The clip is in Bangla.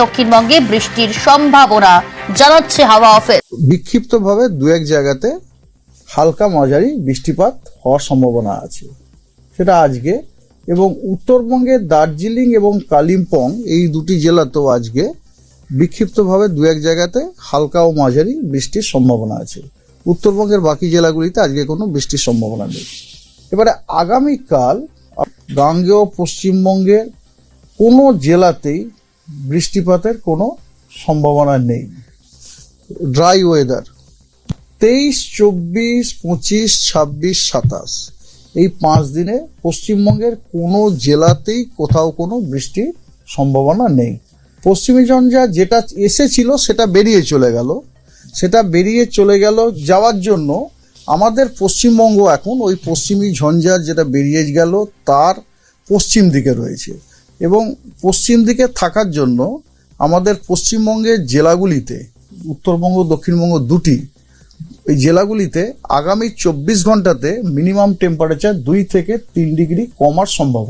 দক্ষিণবঙ্গে বৃষ্টির সম্ভাবনা জানাচ্ছে হাওয়া অফিস। বিক্ষিপ্তভাবে দু এক জায়গাতে হালকা মাঝারি বৃষ্টিপাত হওয়ার সম্ভাবনা আছে, সেটা আজকে। এবং উত্তরবঙ্গের দার্জিলিং এবং কালিম্পং এই দুটি জেলাতেও আজকে বিক্ষিপ্তভাবে দু এক জায়গাতে হালকা ও মাঝারি বৃষ্টির সম্ভাবনা আছে। উত্তরবঙ্গের বাকি জেলাগুলিতে আজকে কোনো বৃষ্টির সম্ভাবনা নেই। এবারে আগামীকাল গাঙ্গেয় পশ্চিমবঙ্গের কোনো জেলাতেই বৃষ্টিপাতের কোনো সম্ভাবনা নেই। ড্রাই ওয়েদার 23, 24, 25, 26, 27 এই 5 দিনে পশ্চিমবঙ্গের কোনো জেলাতেই কোথাও কোনো বৃষ্টির সম্ভাবনা নেই। পশ্চিমী ঝঞ্ঝা যেটা এসেছিল সেটা বেরিয়ে চলে গেল। যাওয়ার জন্য আমাদের পশ্চিমবঙ্গ এখন ওই পশ্চিমী ঝঞ্ঝা যেটা বেরিয়ে গেল তার পশ্চিম দিকে রয়েছে, এবং পশ্চিম দিকে থাকার জন্য আমাদের পশ্চিমবঙ্গের জেলাগুলিতে, উত্তরবঙ্গ দক্ষিণবঙ্গ দুটি, এই জেলাগুলিতে আগামী 24 ঘন্টাতে মিনিমাম টেম্পারেচার 2 থেকে 3 ডিগ্রি কমার সম্ভাবনা।